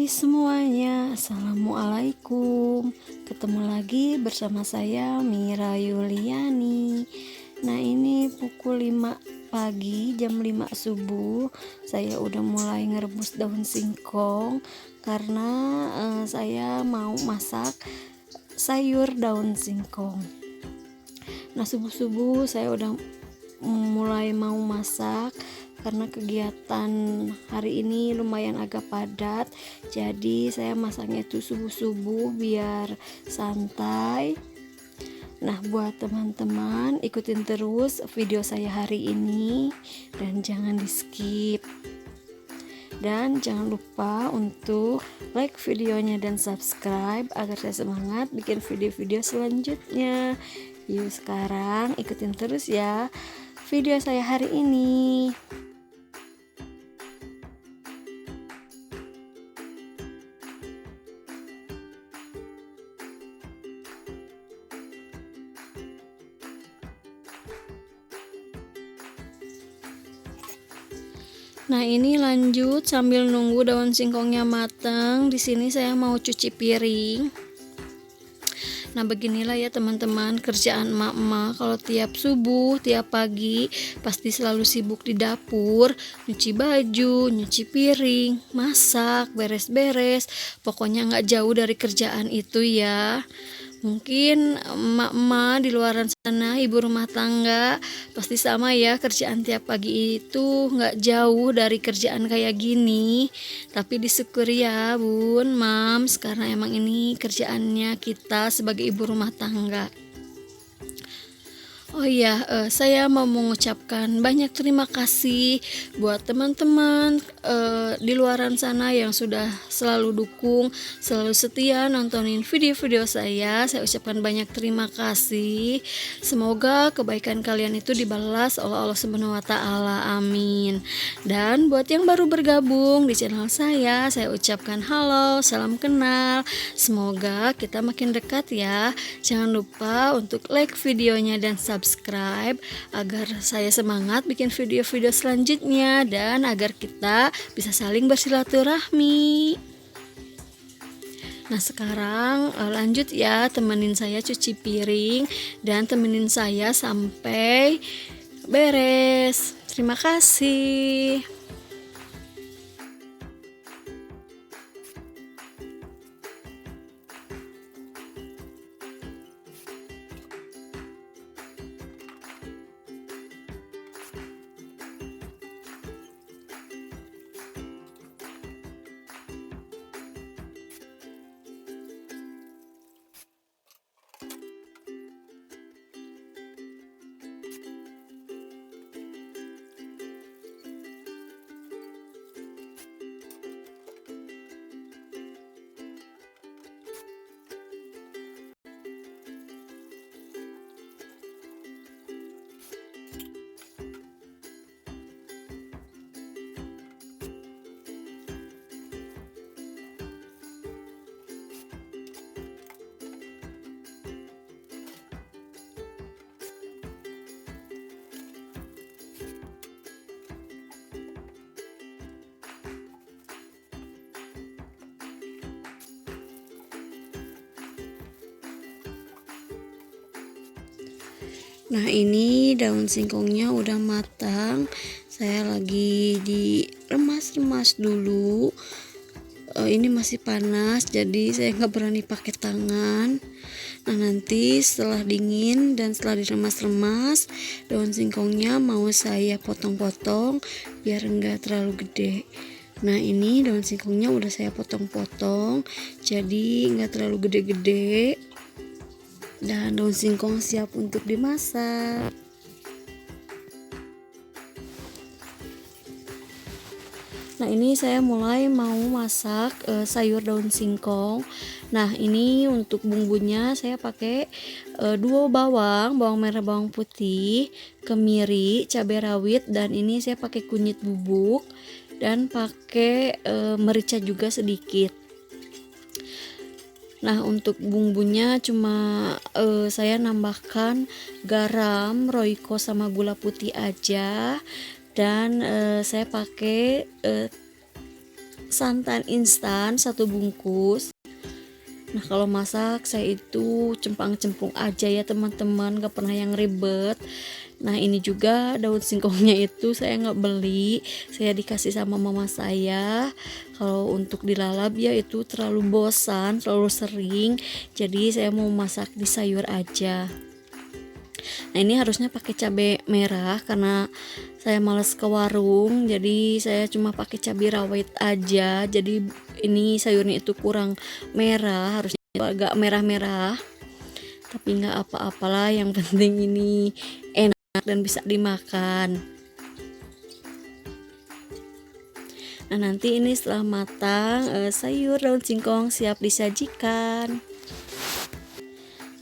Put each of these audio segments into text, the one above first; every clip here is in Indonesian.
Hai semuanya, Assalamualaikum. Ketemu lagi bersama saya Mira Yuliani. Nah, ini pukul 5 pagi, jam 5 subuh. Saya udah mulai ngerebus daun singkong karena saya mau masak sayur daun singkong. Nah, subuh-subuh saya udah mulai mau masak karena kegiatan hari ini lumayan agak padat, jadi saya masaknya itu subuh-subuh biar santai. Nah, buat teman-teman ikutin terus video saya hari ini dan jangan di skip, dan jangan lupa untuk like videonya dan subscribe agar saya semangat bikin video-video selanjutnya. Yuk, sekarang ikutin terus ya video saya hari ini. Nah, ini lanjut sambil nunggu daun singkongnya matang. Di sini saya mau cuci piring. Nah, beginilah ya teman-teman kerjaan emak-emak kalau tiap subuh, tiap pagi pasti selalu sibuk di dapur, nyuci baju, nyuci piring, masak, beres-beres. Pokoknya nggak jauh dari kerjaan itu ya. Mungkin emak-emak di luaran sana, ibu rumah tangga, pasti sama ya, kerjaan tiap pagi itu nggak jauh dari kerjaan kayak gini. Tapi disyukuri ya bun, mams, karena emang ini kerjaannya kita sebagai ibu rumah tangga. Oh iya, saya mau mengucapkan banyak terima kasih buat teman-teman di luaran sana yang sudah selalu dukung, selalu setia nontonin video-video saya. Saya ucapkan banyak terima kasih. Semoga kebaikan kalian itu dibalas oleh Allah Subhanahu wa taala. Amin. Dan buat yang baru bergabung di channel saya ucapkan halo, salam kenal. Semoga kita makin dekat ya. Jangan lupa untuk like videonya dan subscribe agar saya semangat bikin video-video selanjutnya dan agar kita bisa saling bersilaturahmi. Nah, sekarang lanjut ya, temenin saya cuci piring dan temenin saya sampai beres. Terima kasih. Nah, ini daun singkongnya udah matang. Saya lagi diremas-remas dulu. Ini masih panas, jadi saya nggak berani pakai tangan. Nah, nanti setelah dingin dan setelah diremas-remas, daun singkongnya mau saya potong-potong biar nggak terlalu gede. Nah, ini daun singkongnya udah saya potong-potong, jadi nggak terlalu gede-gede. Dan daun singkong siap untuk dimasak. Nah, ini saya mulai mau masak sayur daun singkong. Nah, ini untuk bumbunya saya pakai 2 bawang merah, bawang putih, kemiri, cabai rawit, dan ini saya pakai kunyit bubuk dan pakai merica juga sedikit. Nah, untuk bumbunya cuma saya nambahkan garam, royco sama gula putih aja, dan saya pakai santan instan 1 bungkus. Nah kalau masak saya itu cempang-cempung aja ya teman-teman, gak pernah yang ribet. Nah ini juga daun singkongnya itu saya nggak beli, saya dikasih sama mama saya. Kalau untuk dilalap ya itu terlalu bosan, terlalu sering, jadi saya mau masak di sayur aja. Nah ini harusnya pakai cabai merah karena saya males ke warung, jadi saya cuma pakai cabai rawit aja. Jadi ini sayurnya itu kurang merah, harusnya agak merah-merah. Tapi nggak apa-apalah, yang penting ini enak dan bisa dimakan. Nah nanti ini setelah matang, sayur daun singkong siap disajikan.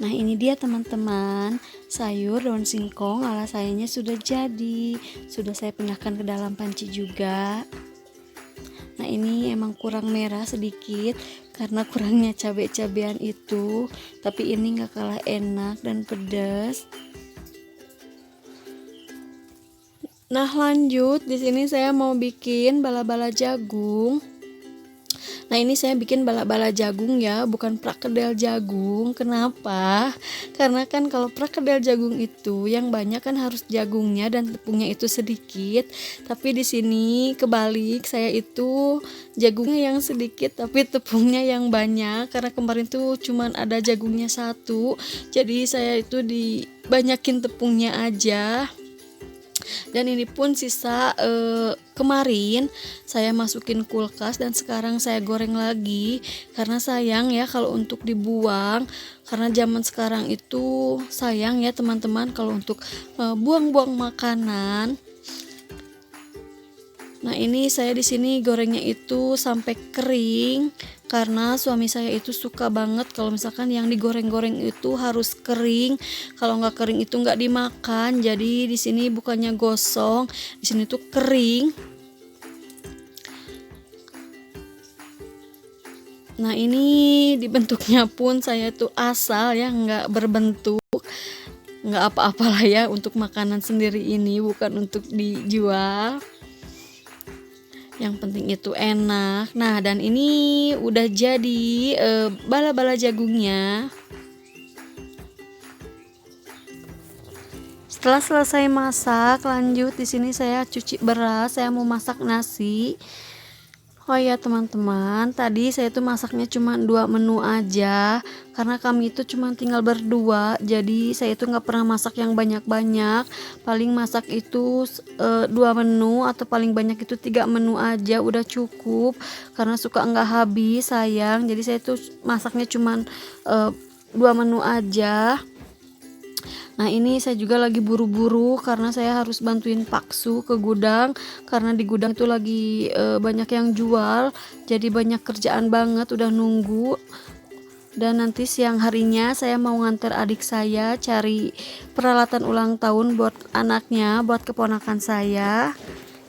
Nah ini dia teman-teman, sayur daun singkong ala sayanya sudah jadi, sudah saya pindahkan ke dalam panci juga. Nah ini emang kurang merah sedikit karena kurangnya cabai-cabean itu, tapi ini gak kalah enak dan pedas. Nah lanjut, di sini saya mau bikin bala-bala jagung. Nah ini saya bikin bala-bala jagung ya, bukan prakedel jagung. Kenapa? Karena kan kalau prakedel jagung itu yang banyak kan harus jagungnya dan tepungnya itu sedikit. Tapi di sini kebalik, saya itu jagungnya yang sedikit tapi tepungnya yang banyak. Karena kemarin tuh cuman ada jagungnya 1, jadi saya itu dibanyakin tepungnya aja. Dan ini pun sisa kemarin saya masukin kulkas dan sekarang saya goreng lagi karena sayang ya kalau untuk dibuang, karena zaman sekarang itu sayang ya teman-teman kalau untuk buang-buang makanan. Nah ini saya di sini gorengnya itu sampai kering karena suami saya itu suka banget kalau misalkan yang digoreng-goreng itu harus kering. Kalau nggak kering itu nggak dimakan. Jadi di sini bukannya gosong, di sini tuh kering. Nah ini dibentuknya pun saya tuh asal ya, nggak berbentuk, nggak apa-apalah ya untuk makanan sendiri ini, bukan untuk dijual. Yang penting itu enak. Nah dan ini udah jadi bala-bala jagungnya. Setelah selesai masak, lanjut di sini saya cuci beras, saya mau masak nasi. Oh ya teman-teman, tadi saya tuh masaknya cuma 2 menu aja karena kami itu cuma tinggal berdua, jadi saya itu nggak pernah masak yang banyak-banyak. Paling masak itu 2 menu atau paling banyak itu 3 menu aja udah cukup karena suka nggak habis sayang. Jadi saya tuh masaknya cuma 2 menu aja. Nah ini saya juga lagi buru-buru karena saya harus bantuin Paksu ke gudang karena di gudang itu lagi banyak yang jual, jadi banyak kerjaan banget udah nunggu. Dan nanti siang harinya saya mau nganter adik saya cari peralatan ulang tahun buat anaknya, buat keponakan saya.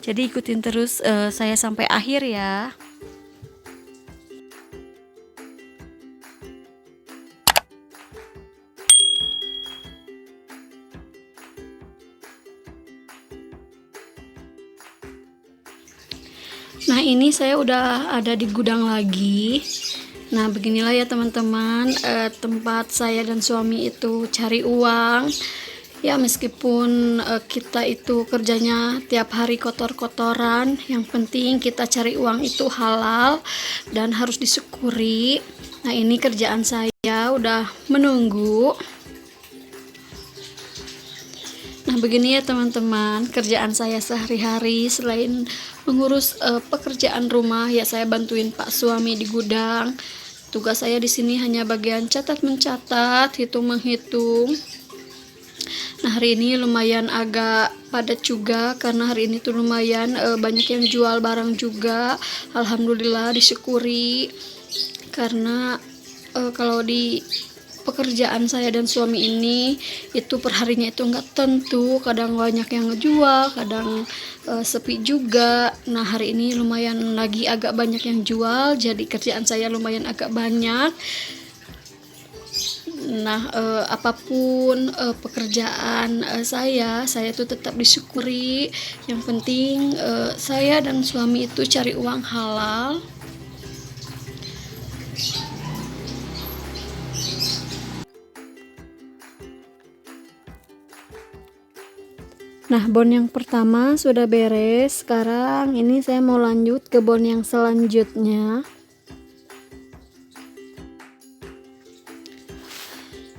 Jadi ikutin terus saya sampai akhir ya. Nah ini saya udah ada di gudang lagi. Nah beginilah ya teman-teman, tempat saya dan suami itu cari uang. Ya meskipun kita itu kerjanya tiap hari kotor-kotoran, yang penting kita cari uang itu halal dan harus disyukuri. Nah ini kerjaan saya udah menunggu. Nah begini ya teman-teman, kerjaan saya sehari-hari selain mengurus pekerjaan rumah ya saya bantuin Pak suami di gudang. Tugas saya di sini hanya bagian catat mencatat, hitung menghitung. Nah hari ini lumayan agak padat juga karena hari ini tuh lumayan banyak yang jual barang juga. Alhamdulillah disyukuri karena kalau di pekerjaan saya dan suami ini itu perharinya itu nggak tentu, kadang banyak yang ngejual, kadang sepi juga. Nah hari ini lumayan lagi agak banyak yang jual, jadi kerjaan saya lumayan agak banyak. Nah, apapun pekerjaan saya itu tetap disyukuri. Yang penting saya dan suami itu cari uang halal. Nah, bon yang pertama sudah beres. Sekarang ini saya mau lanjut ke bon yang selanjutnya.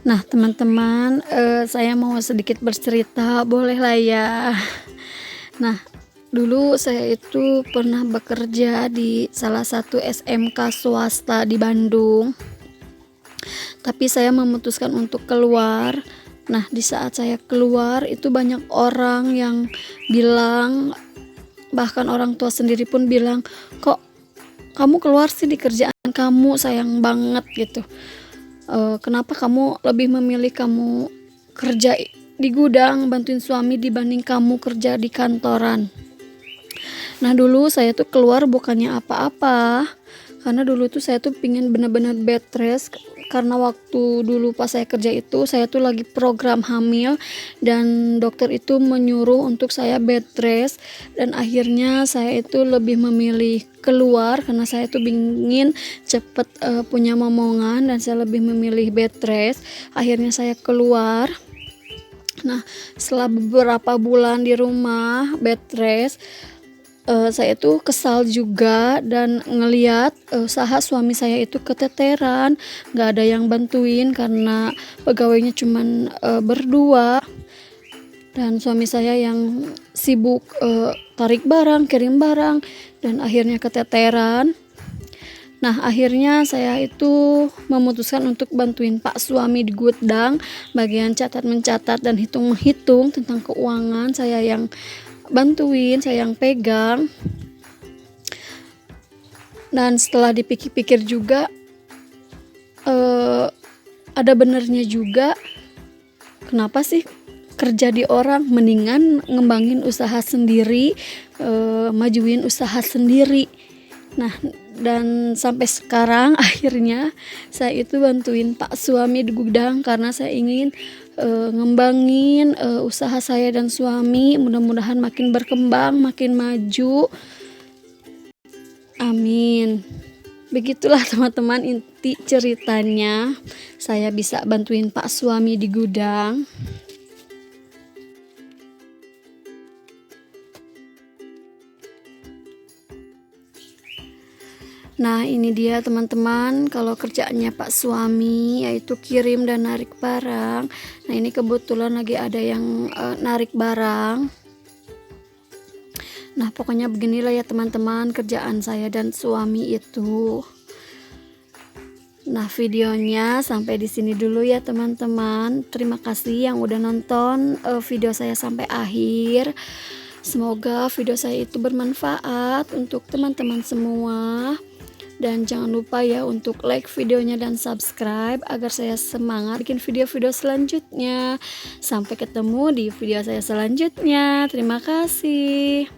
Nah, teman-teman, saya mau sedikit bercerita, boleh lah ya. Nah, dulu saya itu pernah bekerja di salah satu SMK swasta di Bandung. Tapi saya memutuskan untuk keluar. Nah, di saat saya keluar itu banyak orang yang bilang, bahkan orang tua sendiri pun bilang, kok kamu keluar sih di kerjaan kamu, sayang banget gitu. Kenapa kamu lebih memilih kamu kerja di gudang bantuin suami dibanding kamu kerja di kantoran. Nah, dulu saya tuh keluar bukannya apa-apa, karena dulu tuh saya tuh pingin bener-bener bed rest, karena waktu dulu pas saya kerja itu saya tuh lagi program hamil dan dokter itu menyuruh untuk saya bed rest, dan akhirnya saya itu lebih memilih keluar karena saya tuh ingin cepet punya momongan, dan saya lebih memilih bed rest. Akhirnya saya keluar. Nah, setelah beberapa bulan di rumah bed rest, saya tuh kesal juga dan ngeliat usaha suami saya itu keteteran, nggak ada yang bantuin karena pegawainya cuman berdua, dan suami saya yang sibuk tarik barang, kirim barang, dan akhirnya keteteran. Nah, akhirnya saya itu memutuskan untuk bantuin Pak suami di gudang, bagian catat mencatat dan hitung menghitung tentang keuangan. Saya yang bantuin, saya yang pegang. Dan setelah dipikir-pikir juga ada benernya juga, kenapa sih kerja di orang, mendingan ngembangin usaha sendiri, majuin usaha sendiri. Nah, dan sampai sekarang akhirnya saya itu bantuin Pak suami di gudang karena saya ingin ngembangin usaha saya dan suami, mudah-mudahan makin berkembang, makin maju. Amin. Begitulah teman-teman inti ceritanya saya bisa bantuin Pak suami di gudang. Nah, ini dia teman-teman, kalau kerjaannya Pak suami yaitu kirim dan narik barang. Nah, ini kebetulan lagi ada yang narik barang. Nah, pokoknya beginilah ya teman-teman kerjaan saya dan suami itu. Nah, videonya sampai di sini dulu ya teman-teman. Terima kasih yang udah nonton video saya sampai akhir. Semoga video saya itu bermanfaat untuk teman-teman semua. Dan jangan lupa ya untuk like videonya dan subscribe agar saya semangat bikin video-video selanjutnya. Sampai ketemu di video saya selanjutnya. Terima kasih.